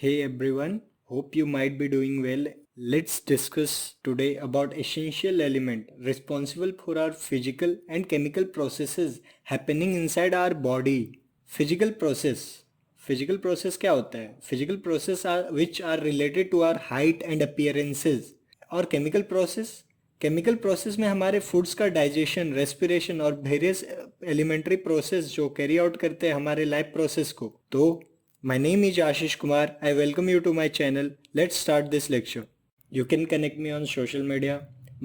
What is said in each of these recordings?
Hey everyone, hope you might be doing well. Let's discuss today about essential element responsible for our physical and chemical processes happening inside our body. Physical process. Physical process क्या होता है? Physical process are which are related to our height and appearances. और chemical process chemical process में हमारे foods का digestion, respiration और various elementary process जो carry out करते हैं हमारे लाइफ प्रोसेस को. तो my name is Ashish Kumar. I welcome you to my channel. Let's start this lecture. You can connect me on social media.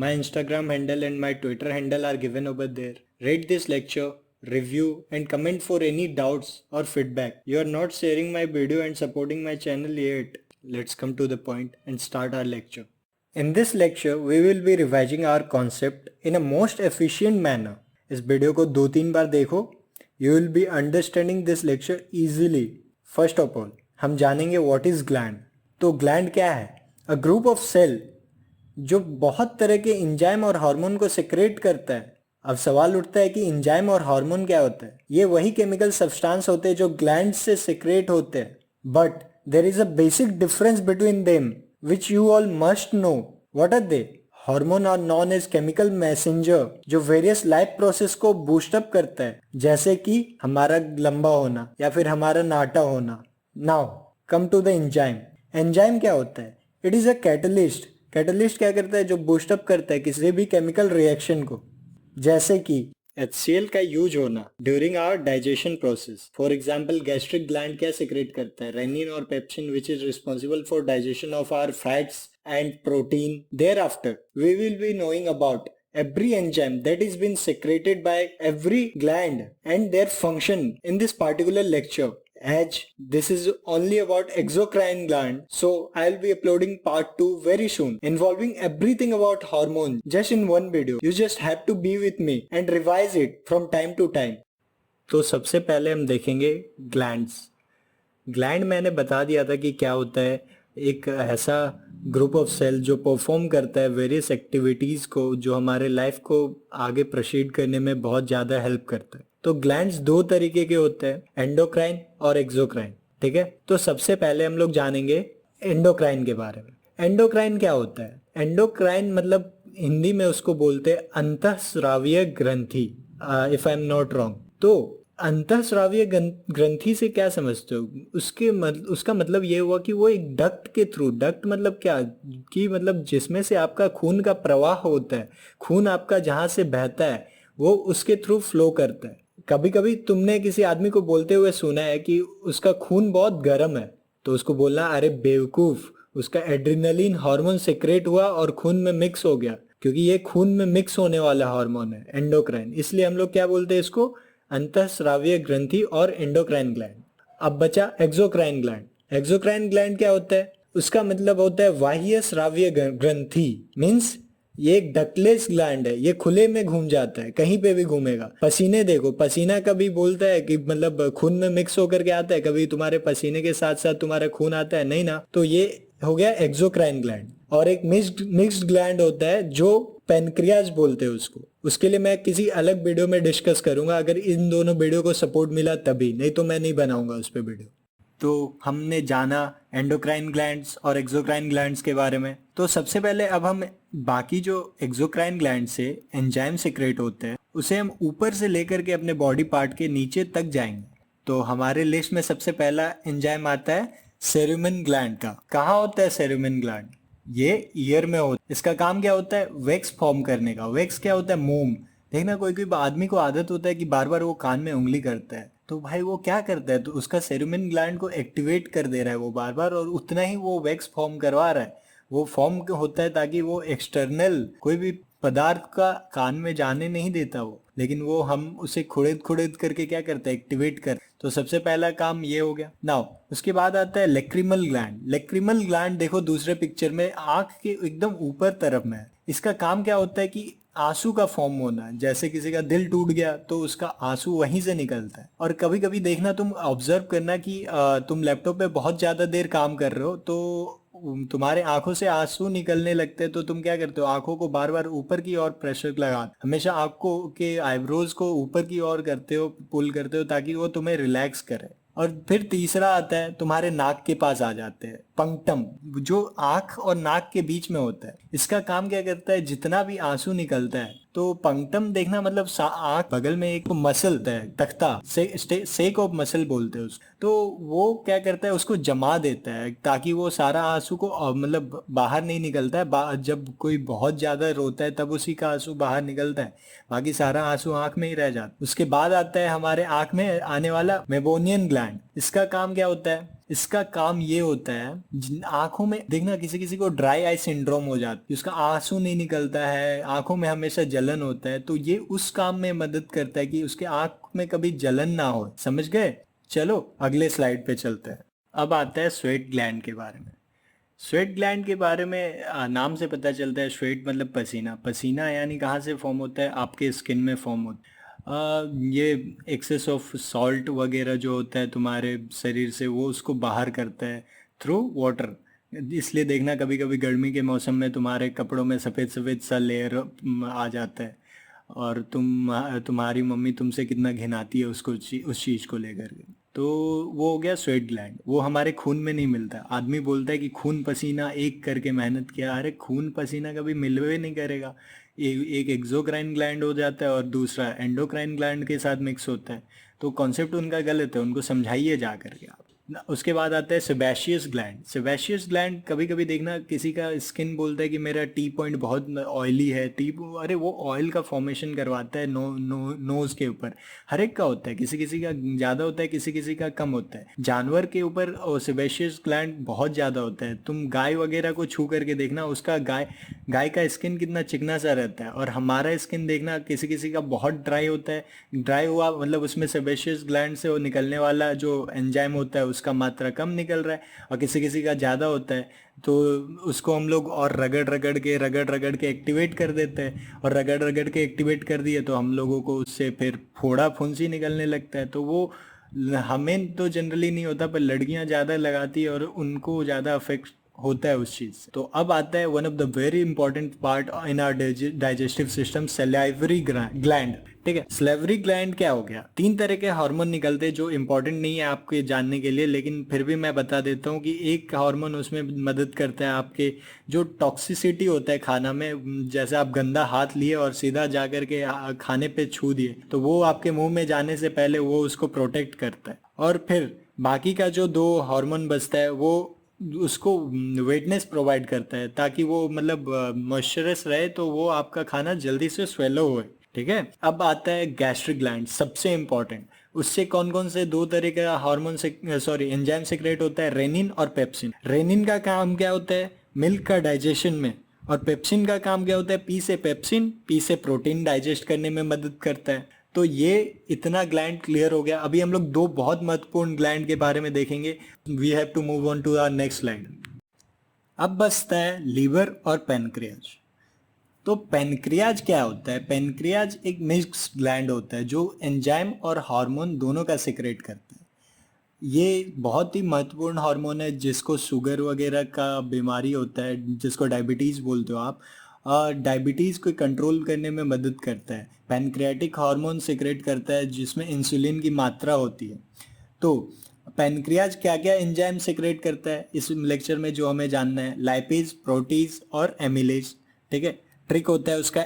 My Instagram handle and my Twitter handle are given over there. Rate this lecture, review and comment for any doubts or feedback. You are not sharing my video and supporting my channel yet. Let's come to the point and start our lecture. In this lecture, we will be revising our concept in a most efficient manner. इस video को 2-3 बार देखो. You will be understanding this lecture easily. First of all, हम जानेंगे what is gland. तो gland क्या है? A group of cell जो बहुत तरह के इंजाइम और हार्मोन को सेक्रेट करता है. अब सवाल उठता है कि इंजाइम और हार्मोन क्या होता है? ये वही केमिकल सब्सटेंस होते हैं जो ग्लैंड से सेक्रेट होते हैं. But there is a basic difference between them which you all must know. What are they? Hormone are known as chemical messenger जो वेरियस लाइफ प्रोसेस को बूस्ट अप करता है, जैसे कि हमारा लंबा होना या फिर हमारा नाटा होना. Now come to the enzyme. Enzyme क्या होता है? It is a catalyst. Catalyst क्या करता है? जो बूस्ट अप करता है किसी भी केमिकल रिएक्शन को, जैसे कि HCl का यूज होना during our digestion process. For example gastric gland क्या सिक्रेट करता है? रेनिन और pepsin which is responsible for digestion of our fats and protein. Thereafter, we will be knowing about every enzyme that is been secreted by every gland and their function in this particular lecture. As this is only about exocrine gland, so I'll be uploading part 2 very soon involving everything about hormone just in one video. You just have to be with me and revise it from time to time. तो सबसे पहले हम देखेंगे glands. Gland मैंने बता दिया था कि क्या होता है. एक ऐसा ग्रुप ऑफ सेल जो परफॉर्म करता है वेरियस एक्टिविटीज़ को जो हमारे लाइफ को आगे प्रोसीड करने में बहुत ज़्यादा हेल्प करता है. तो ग्लैंड्स 2 तरीके के होते हैं, एंडोक्राइन और एक्सोक्राइन. ठीक है, तो सबसे पहले हम लोग जानेंगे एंडोक्राइन के बारे में. एंडोक्राइन क्या होता है? एंडोक्राइन मतलब हिंदी में उसको बोलते हैं अंतःस्रावीय ग्रंथि, if I am not wrong. तो अंतःस्रावीय ग्रंथि से क्या समझते हो? उसका मतलब ये हुआ कि वो एक डक्ट के थ्रू, डक्ट मतलब क्या कि मतलब जिसमें से आपका खून का प्रवाह होता है, खून आपका जहां से बहता है वो उसके थ्रू फ्लो करता है. कभी कभी तुमने किसी आदमी को बोलते हुए सुना है कि उसका खून बहुत गर्म है, तो उसको बोलना अरे बेवकूफ, उसका एड्रिनलिन हार्मोन सेक्रेट हुआ और खून में मिक्स हो गया, क्योंकि ये खून में मिक्स होने वाला हार्मोन है एंडोक्राइन. इसलिए हम लोग क्या बोलते हैं इसको? अंतःस्रावीय ग्रंथि और एंडोक्राइन ग्लैंड. अब बचा एक्सोक्राइन ग्लैंड. एक्सोक्राइन ग्लैंड क्या होता है? उसका मतलब होता है बाह्य स्रावीय ग्रंथि. मीन्स ये एक डकलेस ग्लैंड है, ये खुले में घूम जाता है, कहीं पे भी घूमेगा. पसीने देखो, पसीना कभी बोलता है कि मतलब खून में मिक्स होकर के आता है? कभी तुम्हारे पसीने के साथ साथ तुम्हारा खून आता है? नहीं ना. तो ये हो गया एक्सोक्राइन ग्लैंड. और एक मिक्स्ड ग्लैंड होता है जो पेनक्रियाज बोलते हैं उसको. उसके लिए मैं किसी अलग वीडियो में डिस्कस करूंगा, अगर इन दोनों वीडियो को सपोर्ट मिला तभी, नहीं तो मैं नहीं बनाऊंगा उस पर वीडियो. तो हमने जाना एंडोक्राइन ग्लैंड्स और एक्सोक्राइन ग्लैंड्स के बारे में. तो सबसे पहले अब हम बाकी जो एक्सोक्राइन ग्लैंड से एंजाइम सिक्रेट होते हैं उसे हम ऊपर से लेकर के अपने बॉडी पार्ट के नीचे तक जाएंगे. तो हमारे लिस्ट में सबसे पहला एंजाइम आता है सेरुमेन ग्लैंड का. कहाँ होता है सेरुमेन ग्लैंड? ये ईयर में होता है. इसका काम क्या होता है? वैक्स फॉर्म करने का. वैक्स क्या होता है? मोम. देखना कोई कोई आदमी को आदत होता है कि बार बार वो कान में उंगली करता है, तो भाई वो क्या करता है? तो उसका सेरुमेन ग्लैंड को एक्टिवेट कर दे रहा है वो बार बार, और उतना ही वो वैक्स फॉर्म करवा रहा है. वो फॉर्म होता है ताकि वो एक्सटर्नल कोई भी पदार्थ का कान में जाने नहीं देता वो, लेकिन वो हम उसे खुड़ेद खुड़ेद करके क्या करते हैं? एक्टिवेट कर. तो सबसे पहला काम ये हो गया. नाउ उसके बाद आता है लेक्रिमल ग्लैंड. लेक्रिमल ग्लैंड देखो दूसरे पिक्चर में आंख के एकदम ऊपर तरफ में है. इसका काम क्या होता है कि आंसू का फॉर्म होना. जैसे किसी का दिल टूट गया तो उसका आंसू वहीं से निकलता है. और कभी कभी देखना, तुम ऑब्जर्व करना कि तुम लैपटॉप पे बहुत ज्यादा देर काम कर रहे हो तो तुम्हारे आंखों से आंसू निकलने लगते हैं, तो तुम क्या करते हो? आंखों को बार बार ऊपर की ओर प्रेशर लगा, हमेशा आंखों के आईब्रोज को ऊपर की ओर करते हो, पुल करते हो ताकि वो तुम्हें रिलैक्स करे. और फिर तीसरा आता है तुम्हारे नाक के पास आ जाते हैं, पंक्टम, जो आंख और नाक के बीच में होता है। इसका काम क्या करता है, जितना भी आंसू निकलता है, तो पंक्टम देखना मतलब आंख बगल में एक मसल होता है, तख्ता, सेक ऑफ मसल बोलते हैं उसको। तो वो क्या करता है, उसको जमा देता है ताकि वो सारा आंसू को मतलब बाहर नहीं निकलता है। जब कोई बहुत ज्यादा रोता है तब उसी का आंसू बाहर निकलता है, बाकी सारा आंसू आंख में ही रह जाता है। उसके बाद आता है हमारे आंख में आने वाला मेबोनियन ग्लैंड। इसका काम क्या होता है, इसका काम ये होता है, जिन आंखों में देखना किसी किसी को ड्राई आई सिंड्रोम हो जाती है, उसका आंसू नहीं निकलता है, आंखों में हमेशा जलन होता है, तो ये उस काम में मदद करता है कि उसके आंख में कभी जलन ना हो। समझ गए? चलो अगले स्लाइड पे चलते हैं। अब आता है स्वेट ग्लैंड के बारे में। स्वेट ग्लैंड के बारे में नाम से पता चलता है, स्वेट मतलब पसीना। पसीना यानी कहाँ से फॉर्म होता है, आपके स्किन में फॉर्म होता है। ये एक्सेस ऑफ सॉल्ट वगैरह जो होता है तुम्हारे शरीर से, वो उसको बाहर करता है थ्रू वाटर। इसलिए देखना कभी कभी गर्मी के मौसम में तुम्हारे कपड़ों में सफ़ेद सफ़ेद सा लेयर आ जाता है, और तुम्हारी मम्मी तुमसे कितना घिनाती है उसको, उस चीज़ को लेकर के। तो वो हो गया स्वेट ग्लैंड। वो हमारे खून में नहीं मिलता। आदमी बोलता है कि खून पसीना एक करके मेहनत किया, अरे खून पसीना कभी मिलवे नहीं करेगा। एक एक्सोक्राइन ग्लैंड हो जाता है और दूसरा एंडोक्राइन ग्लैंड के साथ मिक्स होता है। तो कॉन्सेप्ट उनका गलत है, उनको समझाइए जा करके आप। उसके बाद आता है सेबेशियस ग्लैंड। सेबेशियस ग्लैंड कभी कभी देखना किसी का स्किन बोलता है कि मेरा टी पॉइंट बहुत ऑयली है, अरे वो ऑयल का फॉर्मेशन करवाता है नोज के ऊपर। हर एक का होता है, किसी किसी का ज़्यादा होता है, किसी किसी का कम होता है। जानवर के ऊपर सेबेशियस ग्लैंड बहुत ज़्यादा होता है। तुम गाय वगैरह को छू करके देखना, उसका गाय का स्किन कितना चिकना सा रहता है, और हमारा स्किन देखना किसी किसी का बहुत ड्राई होता है। ड्राई हुआ मतलब उसमें सेबेशियस ग्लैंड से वो निकलने वाला जो एंजाइम होता है उसका मात्रा कम निकल रहा है, और किसी किसी का ज़्यादा होता है, तो उसको हम लोग और रगड़ रगड़ के एक्टिवेट कर देते हैं, और रगड़ रगड़ के एक्टिवेट कर दिए तो हम लोगों को उससे फिर फोड़ा फुंसी निकलने लगता है। तो वो हमें तो जनरली नहीं होता, पर लड़कियां ज़्यादा लगाती है और उनको ज़्यादा अफेक्ट होता है उस चीज़ से। तो अब आता है one of the very important part in our digestive system, salivary gland. ठीक है, सलाइवरी ग्लैंड क्या हो गया, 3 तरह के हार्मोन निकलते हैं जो इंपॉर्टेंट नहीं है आपके जानने के लिए, लेकिन फिर भी मैं बता देता हूँ कि एक हार्मोन उसमें मदद करता है आपके जो टॉक्सिसिटी होता है खाना में, जैसे आप गंदा हाथ लिए और सीधा जा कर के खाने पे छू दिए, तो वो आपके मुंह में जाने से पहले वो उसको प्रोटेक्ट करता है। और फिर बाकी का जो 2 हार्मोन बचता है वो उसको वेटनेस प्रोवाइड करता है, ताकि वो मतलब मॉइस्चरस रहे, तो वो आपका खाना जल्दी से स्वेलो होए। ठीक है, अब आता है गैस्ट्रिक ग्लैंड, सबसे इंपॉर्टेंट। उससे कौन कौन से 2 तरह का हार्मोन से सॉरी एंजाइम सेक्रेट होता है, रेनिन और पेप्सिन। रेनिन का काम क्या होता है, मिल्क का डाइजेशन में, और पेप्सिन का काम क्या होता है, पी से पेप्सिन, पी से प्रोटीन डाइजेस्ट करने में मदद करता है। तो ये इतना ग्लैंड क्लियर हो गया। अभी हम लोग 2 बहुत महत्वपूर्ण ग्लैंड के बारे में देखेंगे। We have to move on to our next slide. अब बचता है लीवर और पेनक्रियाज। तो पेनक्रियाज क्या होता है, पेनक्रियाज एक मिक्स ग्लैंड होता है जो एंजाइम और हार्मोन दोनों का सिक्रेट करता है। ये बहुत ही महत्वपूर्ण हार्मोन है, जिसको शुगर वगैरह का बीमारी होता है, जिसको डायबिटीज़ बोलते हो आप, डायबिटीज़ को कंट्रोल करने में मदद करता है। पैनक्रियाटिक हार्मोन सिक्रेट करता है जिसमें इंसुलिन की मात्रा होती है। तो पैनक्रियाज क्या क्या एंजाइम सिक्रेट करता है इस लेक्चर में जो हमें जानना है, लाइपेज, प्रोटीज और एमिलेज। ठीक है, ट्रिक होता है उसका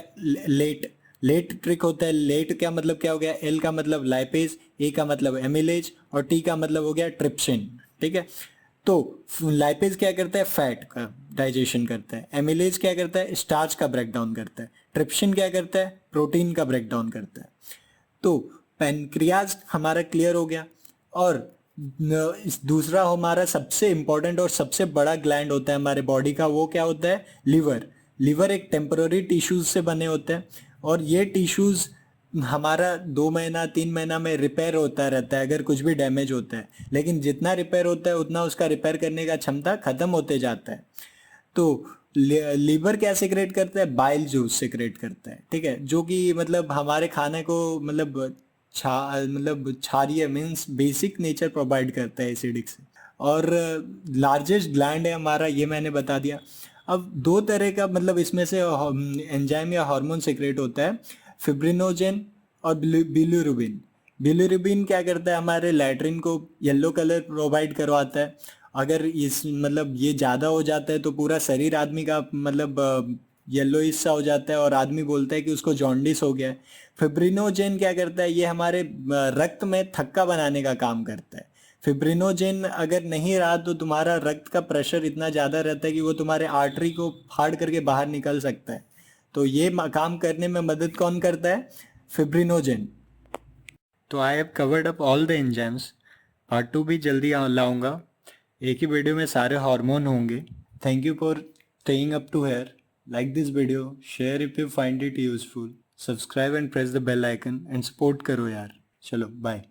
लेट ट्रिक होता है। लेट क्या मतलब क्या हो गया, एल का मतलब लाइपेज, ए का मतलब एमिलेज, और टी का मतलब हो गया ट्रिप्सिन। ठीक है, तो लाइपेज क्या करता है, फैट का डाइजेशन करता है। एमिलेज क्या करता है, स्टार्च का ब्रेकडाउन करता है। ट्रिप्सिन क्या करता है, प्रोटीन का ब्रेकडाउन करता है। तो पैनक्रियाज हमारा क्लियर हो गया। और दूसरा हमारा सबसे इंपॉर्टेंट और सबसे बड़ा ग्लैंड होता है हमारे बॉडी का, वो क्या होता है, लिवर। लिवर एक टेम्पररी टिश्यूज से बने होते हैं, और ये टिश्यूज हमारा 2 महीना 3 महीना में रिपेयर होता रहता है अगर कुछ भी डैमेज होता है, लेकिन जितना रिपेयर होता है उतना उसका रिपेयर करने का क्षमता खत्म होते जाता है। तो लीवर क्या सिक्रेट करता है, बाइल जूस सिक्रेट करता है। ठीक है, जो कि मतलब हमारे खाने को मतलब क्षारीय मीन्स बेसिक नेचर प्रोवाइड करता है एसिडिक से। और लार्जेस्ट ग्लैंड है हमारा, ये मैंने बता दिया। अब 2 तरह का मतलब इसमें से एंजाइम या हार्मोन सिक्रेट होता है, फिब्रिनोजेन और बिलिरुबिन। बिलिरुबिन क्या करता है, हमारे लैट्रिन को येलो कलर प्रोवाइड करवाता है। अगर इस मतलब ये ज़्यादा हो जाता है तो पूरा शरीर आदमी का मतलब येलो सा हो जाता है और आदमी बोलता है कि उसको जॉन्डिस हो गया है। फिब्रिनोजेन क्या करता है, ये हमारे रक्त में थक्का बनाने का काम करता है। फिब्रिनोजेन अगर नहीं रहा तो तुम्हारा रक्त का प्रेशर इतना ज़्यादा रहता है कि वो तुम्हारे आर्टरी को फाड़ करके बाहर निकल सकता है। तो ये काम करने में मदद कौन करता है, फिब्रिनोजेन। तो I have covered up all the enzymes. Part 2 भी जल्दी लाऊंगा। एक ही वीडियो में सारे हार्मोन होंगे। Thank you for staying up to here. Like this video, share if you find it useful, subscribe and press the bell icon and support करो यार। चलो बाय।